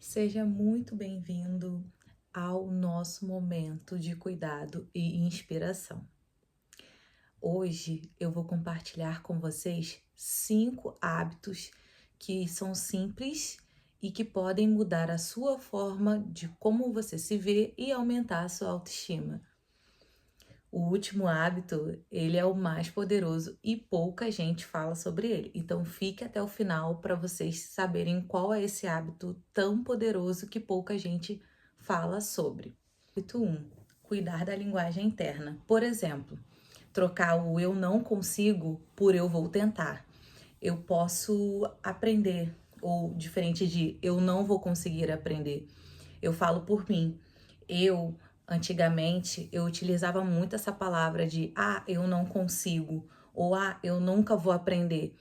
Seja muito bem-vindo ao nosso momento de cuidado e inspiração. Hoje eu vou compartilhar com vocês 5 hábitos que são simples e que podem mudar a sua forma de como você se vê e aumentar a sua autoestima. O último hábito, ele é o mais poderoso e pouca gente fala sobre ele. Então fique até o final para vocês saberem qual é esse hábito tão poderoso que pouca gente fala sobre. Hábito 1. Cuidar da linguagem interna. Por exemplo, trocar o eu não consigo por eu vou tentar. Eu posso aprender, ou diferente de eu não vou conseguir aprender. Eu falo por mim. Antigamente, eu utilizava muito essa palavra de eu não consigo, ou eu nunca vou aprender.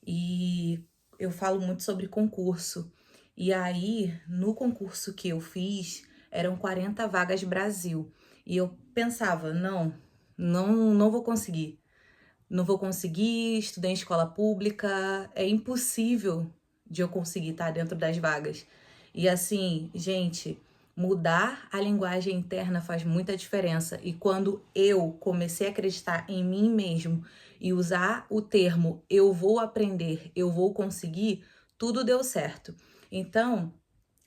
E eu falo muito sobre concurso. E aí, no concurso que eu fiz, eram 40 vagas Brasil. E eu pensava, não vou conseguir. Não vou conseguir, estudei em escola pública, é impossível de eu conseguir estar dentro das vagas. E assim, gente, mudar a linguagem interna faz muita diferença. E quando eu comecei a acreditar em mim mesmo e usar o termo eu vou aprender, eu vou conseguir, tudo deu certo. Então,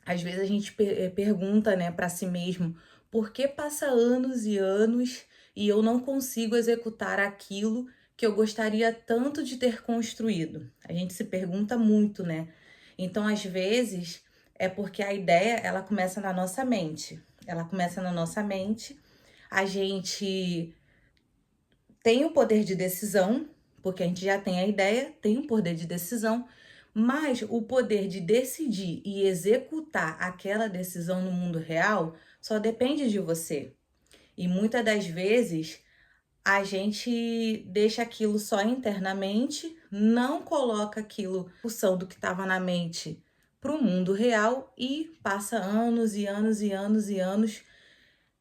às vezes a gente pergunta, né, para si mesmo, por que passa anos e anos e eu não consigo executar aquilo que eu gostaria tanto de ter construído? A gente se pergunta muito, né? Então, às vezes, é porque a ideia, ela começa na nossa mente. Ela começa na nossa mente. A gente tem o poder de decisão, porque a gente já tem a ideia, tem o poder de decisão, mas o poder de decidir e executar aquela decisão no mundo real só depende de você. E muitas das vezes a gente deixa aquilo só internamente, não coloca aquilo, função do que estava na mente, para o mundo real e passa anos e anos e anos e anos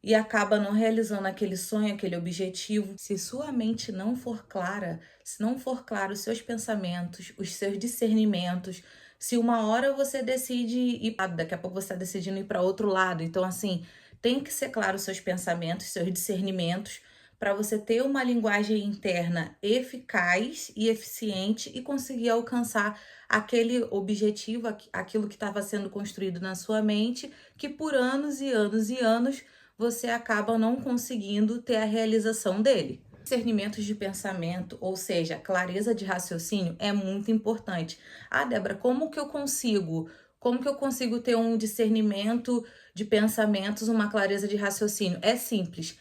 e acaba não realizando aquele sonho, aquele objetivo. Se sua mente não for clara, se não for claro os seus pensamentos, os seus discernimentos, se uma hora você decide ir, daqui a pouco você está decidindo ir para outro lado. Então, assim, tem que ser claro os seus pensamentos, seus discernimentos, para você ter uma linguagem interna eficaz e eficiente e conseguir alcançar aquele objetivo, aquilo que estava sendo construído na sua mente, que por anos e anos e anos você acaba não conseguindo ter a realização dele. Discernimentos de pensamento, ou seja, clareza de raciocínio, é muito importante. Débora, como que eu consigo? Como que eu consigo ter um discernimento de pensamentos, uma clareza de raciocínio? É simples.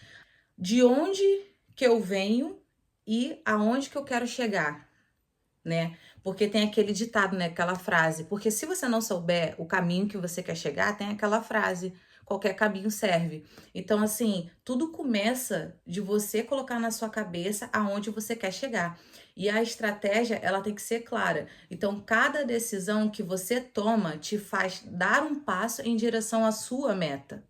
De onde que eu venho e aonde que eu quero chegar, né? Porque tem aquele ditado, né? Aquela frase. Porque se você não souber o caminho que você quer chegar, tem aquela frase: qualquer caminho serve. Então, assim, tudo começa de você colocar na sua cabeça aonde você quer chegar. E a estratégia, ela tem que ser clara. Então, cada decisão que você toma te faz dar um passo em direção à sua meta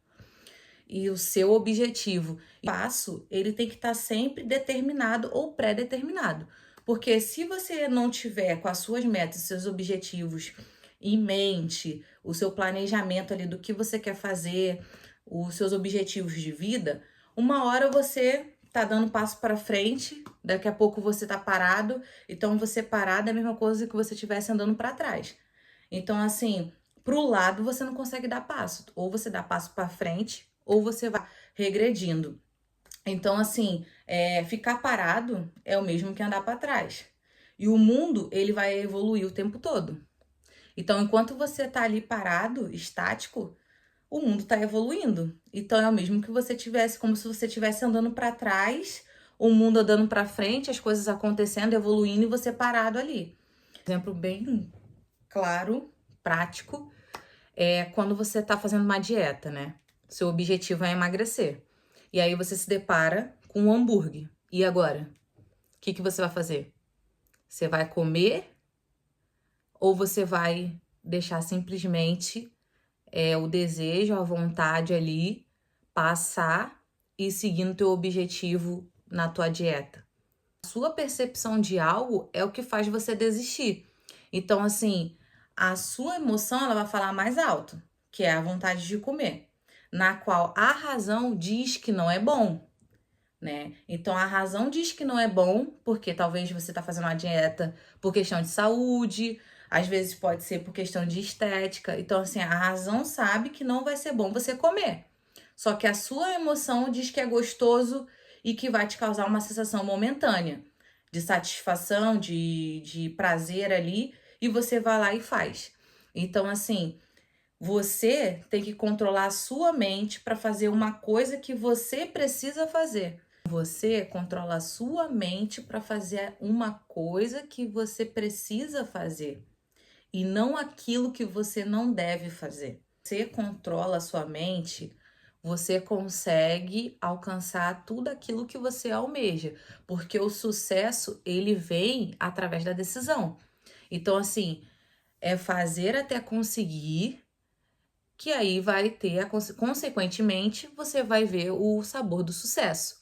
e o seu objetivo. O passo, ele tem que estar sempre determinado ou pré-determinado. Porque se você não tiver com as suas metas, seus objetivos em mente, o seu planejamento ali do que você quer fazer, os seus objetivos de vida, uma hora você tá dando passo para frente, daqui a pouco você tá parado, então você parado é a mesma coisa que você estivesse andando para trás. Então, assim, pro lado você não consegue dar passo, ou você dá passo para frente, ou você vai regredindo. Então, assim, ficar parado é o mesmo que andar para trás. E o mundo, ele vai evoluir o tempo todo. Então, enquanto você tá ali parado, estático, o mundo tá evoluindo. Então, é o mesmo que você tivesse, como se você estivesse andando para trás, o mundo andando para frente, as coisas acontecendo, evoluindo e você parado ali. Exemplo bem claro, prático, é quando você tá fazendo uma dieta, né? Seu objetivo é emagrecer. E aí você se depara com um hambúrguer. E agora? O que que você vai fazer? Você vai comer ou você vai deixar simplesmente o desejo, a vontade ali passar e seguindo teu objetivo na tua dieta? A sua percepção de algo é o que faz você desistir. Então, assim, a sua emoção ela vai falar mais alto. que é a vontade de comer, na qual a razão diz que não é bom, né? Então a razão diz que não é bom, porque talvez você tá fazendo uma dieta por questão de saúde, às vezes pode ser por questão de estética. Então, assim, a razão sabe que não vai ser bom você comer. Só que a sua emoção diz que é gostoso e que vai te causar uma sensação momentânea de satisfação, de prazer ali, e você vai lá e faz. Então, assim, você tem que controlar a sua mente para fazer uma coisa que você precisa fazer. Você controla a sua mente para fazer uma coisa que você precisa fazer e não aquilo que você não deve fazer. Você controla a sua mente, você consegue alcançar tudo aquilo que você almeja, porque o sucesso ele vem através da decisão. Então, assim, é fazer até conseguir, que aí vai ter, consequentemente, você vai ver o sabor do sucesso.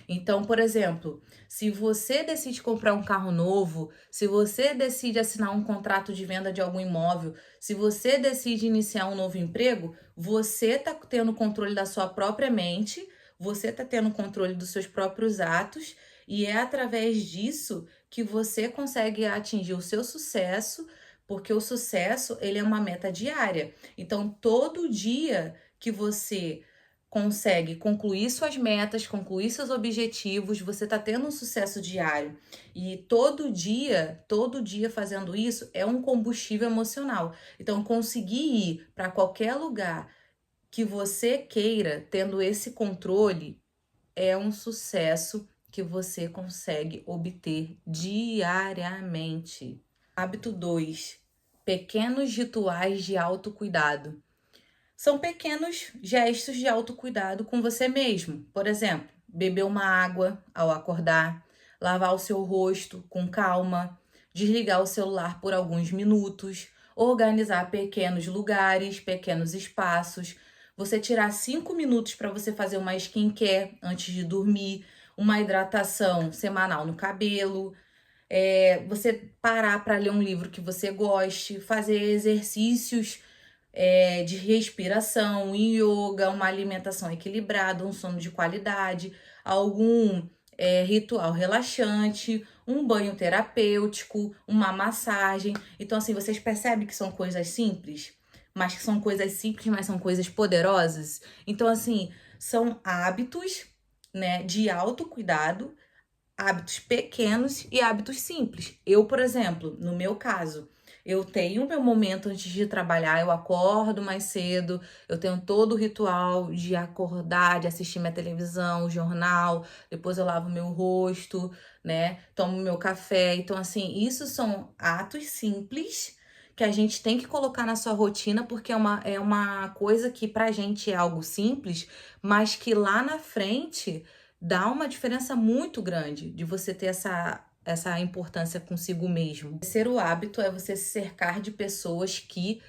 Então, por exemplo, se você decide comprar um carro novo, se você decide assinar um contrato de venda de algum imóvel, se você decide iniciar um novo emprego, você está tendo controle da sua própria mente, você está tendo controle dos seus próprios atos, e é através disso que você consegue atingir o seu sucesso, porque o sucesso ele é uma meta diária. Então, todo dia que você consegue concluir suas metas, concluir seus objetivos, você está tendo um sucesso diário. E todo dia fazendo isso é um combustível emocional. Então, conseguir ir para qualquer lugar que você queira, tendo esse controle, é um sucesso que você consegue obter diariamente. Hábito 2: pequenos rituais de autocuidado. São pequenos gestos de autocuidado com você mesmo. Por exemplo, beber uma água ao acordar, lavar o seu rosto com calma, desligar o celular por alguns minutos, organizar pequenos lugares, pequenos espaços. Você tirar 5 minutos para você fazer uma skincare antes de dormir, uma hidratação semanal no cabelo, você parar para ler um livro que você goste, fazer exercícios de respiração, yoga, uma alimentação equilibrada, um sono de qualidade, algum ritual relaxante, um banho terapêutico, uma massagem. Então, assim, vocês percebem que são coisas simples, mas que são coisas simples, mas são coisas poderosas. Então, assim, são hábitos, né, de autocuidado, hábitos pequenos e hábitos simples. Eu, por exemplo, no meu caso, eu tenho meu momento antes de trabalhar, eu acordo mais cedo, eu tenho todo o ritual de acordar, de assistir minha televisão, o jornal, depois eu lavo meu rosto, né? Tomo meu café. Então, assim, isso são atos simples que a gente tem que colocar na sua rotina, porque é uma coisa que pra gente é algo simples, mas que lá na frente dá uma diferença muito grande de você ter essa importância consigo mesmo. O terceiro hábito é você se cercar de pessoas que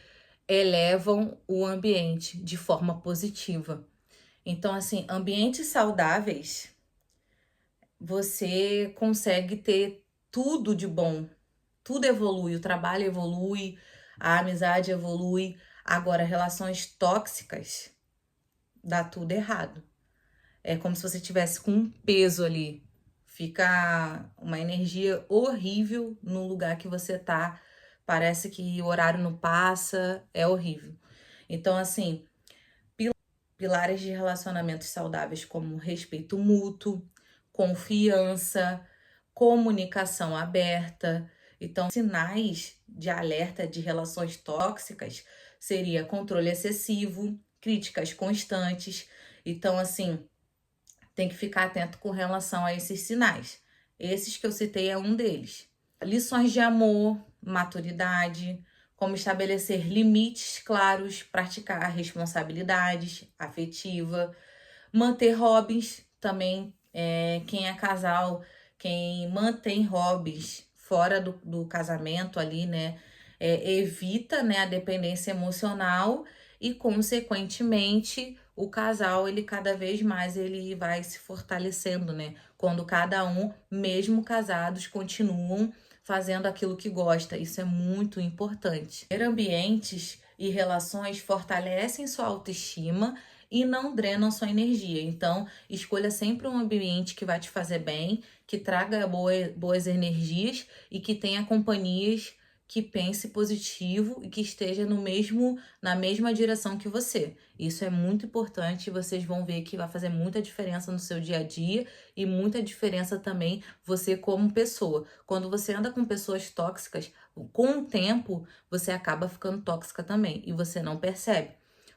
elevam o ambiente de forma positiva. Então, assim, ambientes saudáveis, você consegue ter tudo de bom. Tudo evolui, o trabalho evolui, a amizade evolui. Agora, relações tóxicas, dá tudo errado. É como se você tivesse com um peso ali. Fica uma energia horrível no lugar que você tá. Parece que o horário não passa, é horrível. Então, assim, pilares de relacionamentos saudáveis como respeito mútuo, confiança, comunicação aberta. Então, sinais de alerta de relações tóxicas seria controle excessivo, críticas constantes. Então, assim, tem que ficar atento com relação a esses sinais. Esses que eu citei é um deles. Lições de amor, maturidade, como estabelecer limites claros, praticar responsabilidades afetiva, manter hobbies também. Quem é casal, quem mantém hobbies fora do casamento ali, né? Evita, né, a dependência emocional e, consequentemente, o casal, ele cada vez mais ele vai se fortalecendo, né? Quando cada um, mesmo casados, continuam fazendo aquilo que gosta. Isso é muito importante. Ter ambientes e relações fortalecem sua autoestima e não drenam sua energia. Então, escolha sempre um ambiente que vai te fazer bem, que traga boas energias e que tenha companhias que pense positivo e que esteja na mesma direção que você. Isso é muito importante e vocês vão ver que vai fazer muita diferença no seu dia a dia e muita diferença também você como pessoa. Quando você anda com pessoas tóxicas, com o tempo você acaba ficando tóxica também e você não percebe.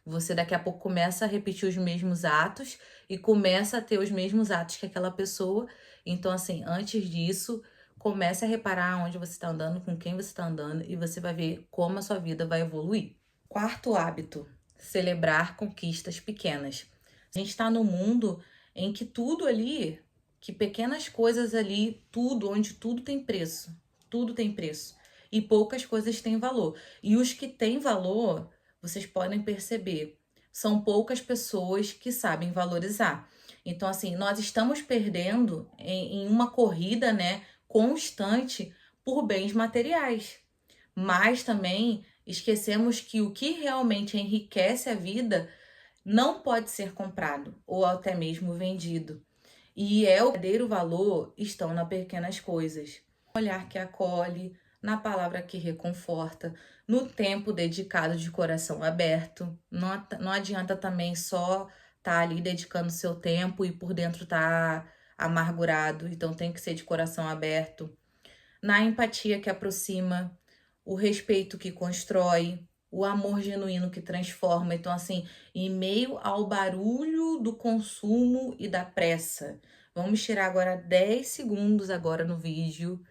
Você daqui a pouco começa a repetir os mesmos atos e começa a ter os mesmos atos que aquela pessoa. Então, assim, antes disso, comece a reparar onde você está andando, com quem você está andando e você vai ver como a sua vida vai evoluir. Quarto hábito, celebrar conquistas pequenas. A gente está num mundo em que tudo ali, que pequenas coisas ali, onde tudo tem preço. Tudo tem preço. E poucas coisas têm valor. E os que têm valor, vocês podem perceber, são poucas pessoas que sabem valorizar. Então, assim, nós estamos perdendo em uma corrida, né, constante por bens materiais. Mas também esquecemos que o que realmente enriquece a vida não pode ser comprado ou até mesmo vendido. E o verdadeiro valor estão nas pequenas coisas. No olhar que acolhe, na palavra que reconforta, no tempo dedicado de coração aberto. Não adianta também só estar ali dedicando seu tempo e por dentro tá amargurado. Então tem que ser de coração aberto. Na empatia que aproxima, o respeito que constrói, o amor genuíno que transforma. Então, assim, em meio ao barulho do consumo e da pressa, vamos tirar agora 10 segundos agora no vídeo.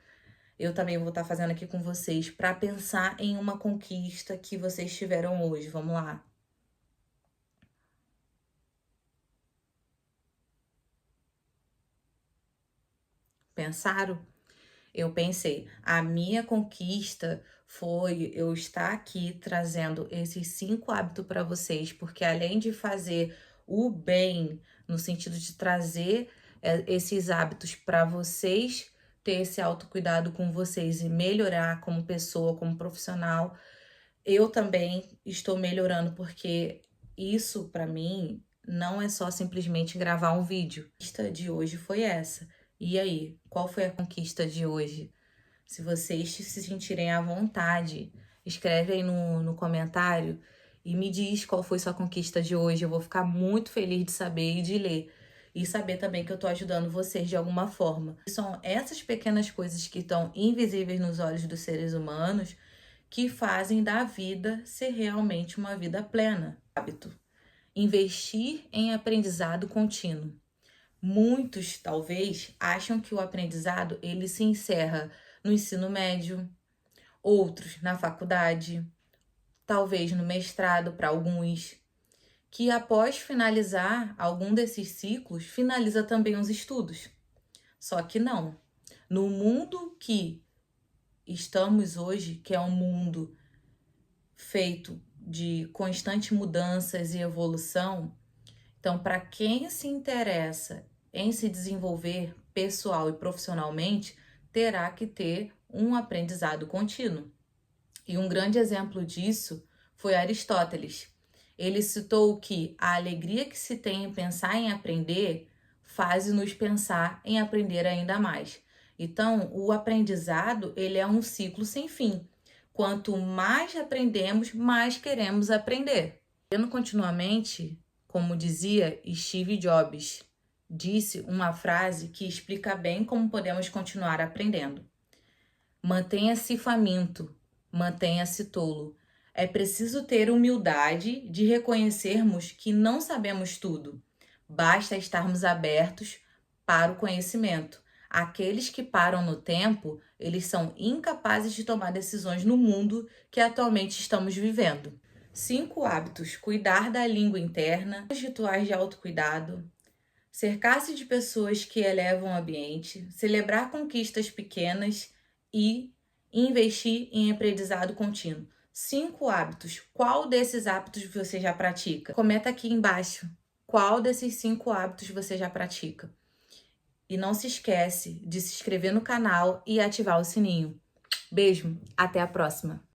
Eu também vou estar fazendo aqui com vocês para pensar em uma conquista que vocês tiveram hoje. Vamos lá. Pensaram? Eu pensei, a minha conquista foi eu estar aqui trazendo esses 5 hábitos para vocês, porque além de fazer o bem, no sentido de trazer esses hábitos para vocês ter esse autocuidado com vocês e melhorar como pessoa, como profissional, eu também estou melhorando, porque isso para mim não é só simplesmente gravar um vídeo. A conquista de hoje foi essa. E aí, qual foi a conquista de hoje? Se vocês se sentirem à vontade, escreve aí no comentário e me diz qual foi sua conquista de hoje. Eu vou ficar muito feliz de saber e de ler. E saber também que eu tô ajudando vocês de alguma forma. São essas pequenas coisas que estão invisíveis nos olhos dos seres humanos que fazem da vida ser realmente uma vida plena. Hábito. Investir em aprendizado contínuo. Muitos, talvez, acham que o aprendizado ele se encerra no ensino médio, outros na faculdade, talvez no mestrado para alguns, que após finalizar algum desses ciclos, finaliza também os estudos. Só que não. No mundo que estamos hoje, que é um mundo feito de constantes mudanças e evolução, então, para quem se interessa em se desenvolver pessoal e profissionalmente, terá que ter um aprendizado contínuo. E um grande exemplo disso foi Aristóteles. Ele citou que a alegria que se tem em pensar em aprender faz-nos pensar em aprender ainda mais. Então, o aprendizado, ele é um ciclo sem fim. Quanto mais aprendemos, mais queremos aprender. Aprendendo continuamente, como dizia Steve Jobs, disse uma frase que explica bem como podemos continuar aprendendo. Mantenha-se faminto, mantenha-se tolo. É preciso ter humildade de reconhecermos que não sabemos tudo. Basta estarmos abertos para o conhecimento. Aqueles que param no tempo, eles são incapazes de tomar decisões no mundo que atualmente estamos vivendo. 5 hábitos: cuidar da língua interna, os rituais de autocuidado, cercar-se de pessoas que elevam o ambiente, celebrar conquistas pequenas e investir em aprendizado contínuo. 5 hábitos. Qual desses hábitos você já pratica? Comenta aqui embaixo. Qual desses 5 hábitos você já pratica? E não se esquece de se inscrever no canal e ativar o sininho. Beijo, até a próxima!